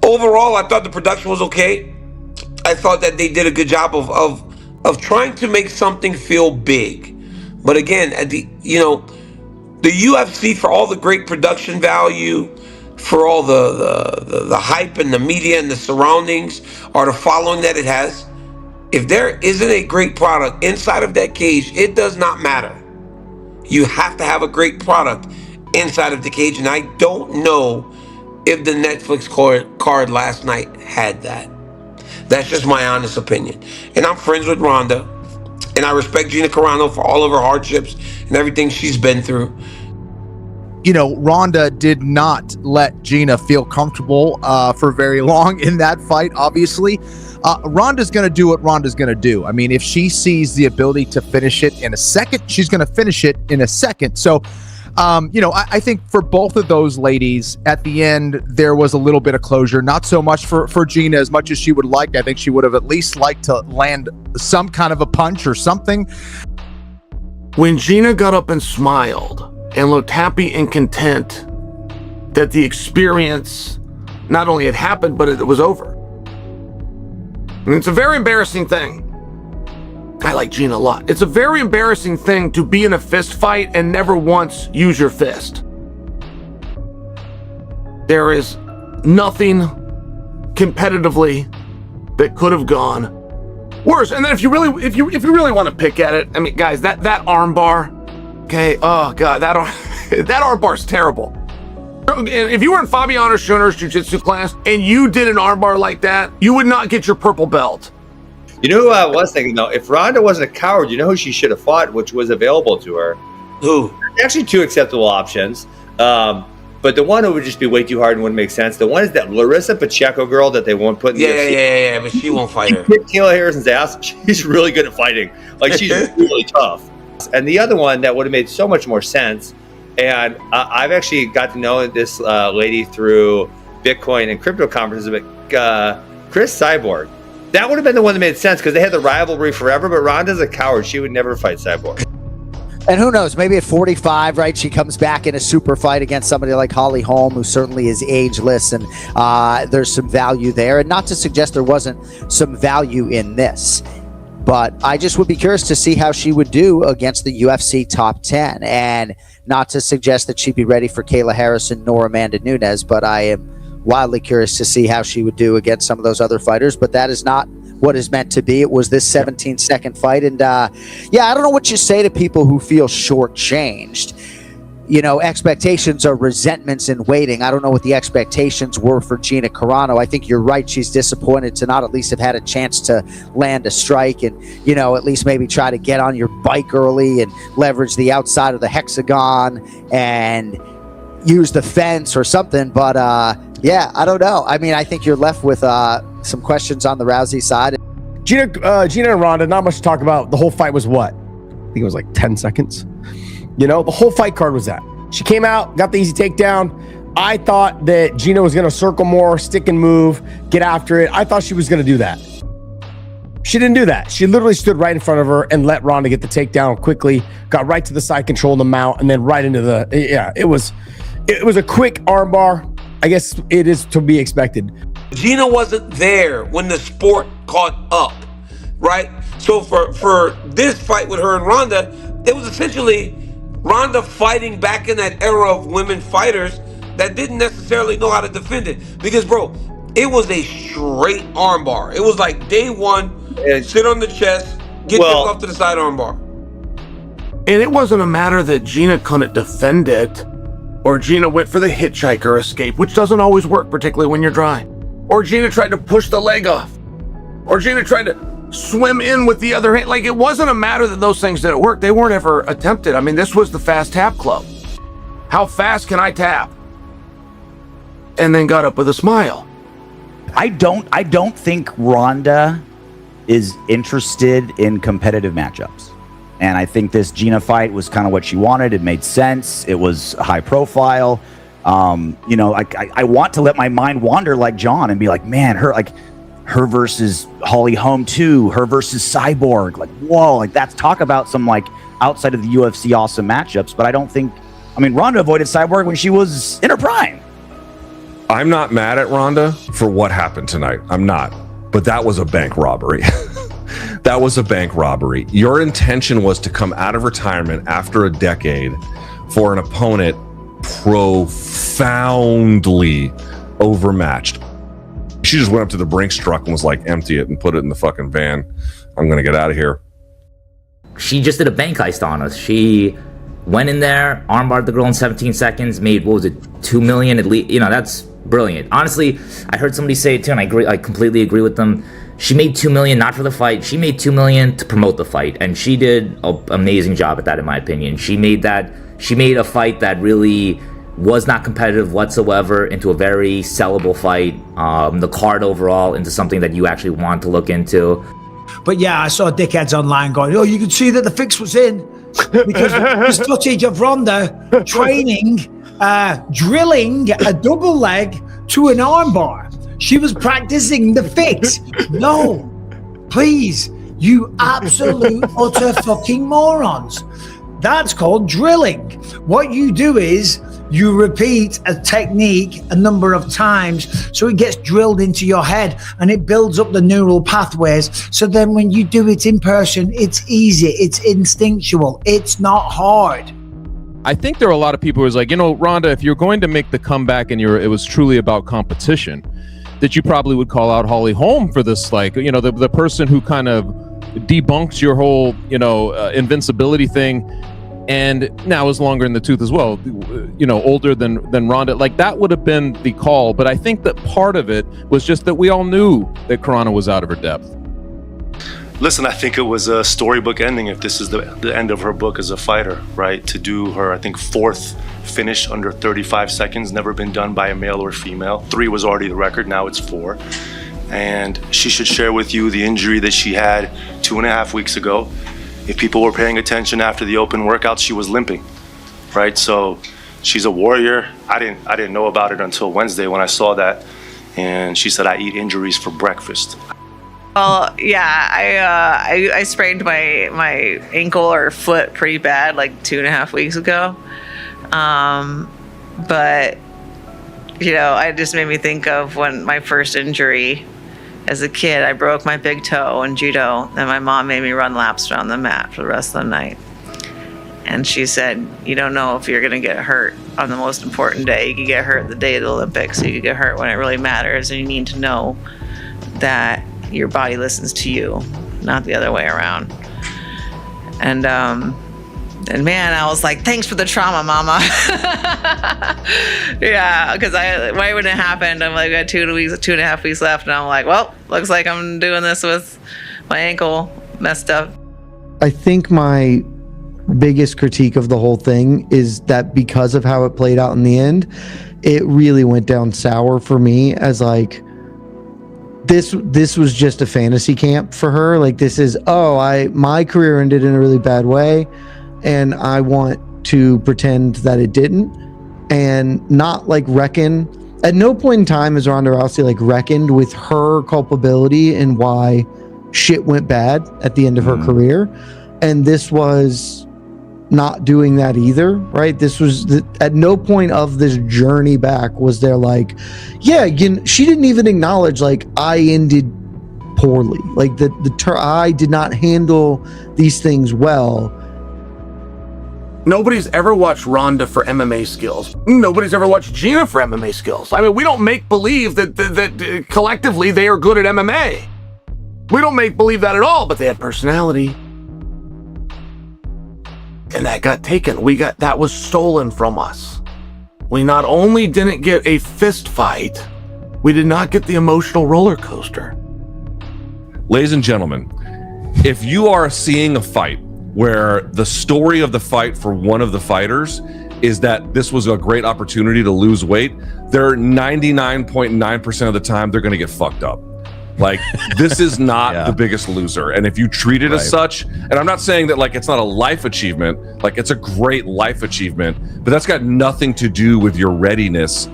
overall, I thought the production was okay. I thought that they did a good job of trying to make something feel big. But again, at the UFC, for all the great production value, for all the hype and the media and the surroundings or the following that it has, if there isn't a great product inside of that cage, it does not matter. You have to have a great product inside of the cage, and I don't know if the Netflix card last night had that. That's just my honest opinion. And I'm friends with Ronda, and I respect Gina Carano for all of her hardships and everything she's been through. You know, Ronda did not let Gina feel comfortable for very long in that fight, obviously. Ronda's going to do what Ronda's going to do. I mean, if she sees the ability to finish it in a second, she's going to finish it in a second. So, I think for both of those ladies, at the end, there was a little bit of closure. Not so much for Gina as much as she would like. I think she would have at least liked to land some kind of a punch or something. When Gina got up and smiled and looked happy and content that the experience not only had happened, but it was over. And it's a very embarrassing thing. I like Gina a lot. It's a very embarrassing thing to be in a fist fight and never once use your fist. There is nothing competitively that could have gone worse. And then if you really want to pick at it, I mean, guys, that armbar, okay, oh god, that armbar's terrible. If you were in Fabiano Schöner's jiu-jitsu class and you did an armbar like that, you would not get your purple belt. You know who I was thinking, though? If Ronda wasn't a coward, you know who she should have fought, which was available to her? Who? Actually, two acceptable options. But the one who would just be way too hard and wouldn't make sense. The one is that Larissa Pacheco girl that they won't put in the UFC. Yeah, but she won't fight her. Kayla Harrison's ass, she's really good at fighting. Like, she's really tough. And the other one that would have made so much more sense, and I've actually got to know this lady through Bitcoin and crypto conferences, but Chris Cyborg. That would have been the one that made sense because they had the rivalry forever, but Ronda's a coward. She would never fight Cyborg. And who knows, maybe at 45, right, she comes back in a super fight against somebody like Holly Holm, who certainly is ageless, and there's some value there. And not to suggest there wasn't some value in this, but I just would be curious to see how she would do against the UFC top 10. And not to suggest that she'd be ready for Kayla Harrison nor Amanda Nunes, but I am wildly curious to see how she would do against some of those other fighters. But that is not what is meant to be. It was this 17-second fight. And I don't know what you say to people who feel shortchanged. You know, expectations are resentments in waiting. I don't know what the expectations were for Gina Carano. I think you're right. She's disappointed to not at least have had a chance to land a strike and, you know, at least maybe try to get on your bike early and leverage the outside of the hexagon and use the fence or something. But I don't know. I mean, I think you're left with some questions on the Rousey side. Gina and Ronda, not much to talk about. The whole fight was what? I think it was like 10 seconds. You know, the whole fight card was that. She came out, got the easy takedown. I thought that Gina was going to circle more, stick and move, get after it. I thought she was going to do that. She didn't do that. She literally stood right in front of her and let Ronda get the takedown quickly, got right to the side control in the mount, and then right into the, it was a quick armbar. I guess it is to be expected. Gina wasn't there when the sport caught up, right? So for this fight with her and Ronda, it was essentially Ronda fighting back in that era of women fighters that didn't necessarily know how to defend it. Because, bro, it was a straight armbar. It was like day one, sit on the chest, get off to the side armbar. And it wasn't a matter that Gina couldn't defend it, or Gina went for the hitchhiker escape, which doesn't always work, particularly when you're dry. Or Gina tried to push the leg off. Or Gina tried to swim in with the other hand. Like, it wasn't a matter that those things didn't work. They weren't ever attempted. I mean, this was the fast tap club. How fast can I tap? And then got up with a smile. I don't think Ronda is interested in competitive matchups. And I think this Gina fight was kind of what she wanted. It made sense. It was high profile. I want to let my mind wander like John and be like, man, her versus Holly Holm 2, her versus Cyborg, like, whoa, like that's talk about some like outside of the UFC awesome matchups. But I don't think, Ronda avoided Cyborg when she was in her prime. I'm not mad at Ronda for what happened tonight. I'm not. But that was a bank robbery. That was a bank robbery. Your intention was to come out of retirement after a decade for an opponent profoundly overmatched. She just went up to the Brinks truck and was like, empty it and put it in the fucking van. I'm going to get out of here. She just did a bank heist on us. She went in there, armbarred the girl in 17 seconds, made, what was it, $2 million at least? You know, that's brilliant. Honestly, I heard somebody say it too, and I completely agree with them. She made $2 million not for the fight. She made $2 million to promote the fight, and she did an amazing job at that, in my opinion. She made a fight that really was not competitive whatsoever into a very sellable fight. The card overall into something that you actually want to look into. But yeah, I saw dickheads online going, "Oh, you can see that the fix was in because the footage of Ronda training, drilling a double leg to an armbar. She was practicing the fix." No, please, you absolute utter fucking morons. That's called drilling. What you do is you repeat a technique a number of times so it gets drilled into your head and it builds up the neural pathways. So then when you do it in person, it's easy, it's instinctual, it's not hard. I think there are a lot of people who's like, Ronda, if you're going to make the comeback and it was truly about competition, that you probably would call out Holly Holm for this, like, the person who kind of debunks your whole, invincibility thing, and now is longer in the tooth as well, older than Ronda. Like, that would have been the call. But I think that part of it was just that we all knew that Carano was out of her depth. Listen, I think it was a storybook ending if this is the end of her book as a fighter, right? To do her, I think, 4th finish under 35 seconds, never been done by a male or female. 3 was already the record, now it's 4. And she should share with you the injury that she had 2.5 weeks ago. If people were paying attention after the open workout, she was limping, right? So she's a warrior. I didn't know about it until Wednesday when I saw that. And she said, "I eat injuries for breakfast." Well, yeah, I sprained my ankle or foot pretty bad like 2.5 weeks ago. But, it just made me think of when my first injury as a kid. I broke my big toe in judo, and my mom made me run laps around the mat for the rest of the night. And she said, "You don't know if you're going to get hurt on the most important day. You could get hurt the day of the Olympics. You could get hurt when it really matters, and you need to know that your body listens to you, not the other way around." And man, I was like, "Thanks for the trauma, mama." Yeah, because why wouldn't it happen? I'm like, I got 2.5 weeks left, and I'm like, well, looks like I'm doing this with my ankle messed up. I think my biggest critique of the whole thing is that because of how it played out in the end, it really went down sour for me as like, this was just a fantasy camp for her. Like, this is, my career ended in a really bad way, and I want to pretend that it didn't, and not like reckon. At no point in time has Ronda Rousey like reckoned with her culpability and why shit went bad at the end of her career. And this was not doing that either, right? This was at no point of this journey back was there like, she didn't even acknowledge like I ended poorly, like I did not handle these things well. Nobody's ever watched Ronda for MMA skills. Nobody's ever watched Gina for MMA skills. I mean, we don't make believe that collectively they are good at MMA. We don't make believe that at all, but they had personality. And that got taken. That was stolen from us. We not only didn't get a fist fight, we did not get the emotional roller coaster. Ladies and gentlemen, if you are seeing a fight where the story of the fight for one of the fighters is that this was a great opportunity to lose weight, they're 99.9% of the time they're going to get fucked up. Like, this is not the biggest loser. And if you treat it as such, and I'm not saying that like it's not a life achievement, like it's a great life achievement, but that's got nothing to do with your readiness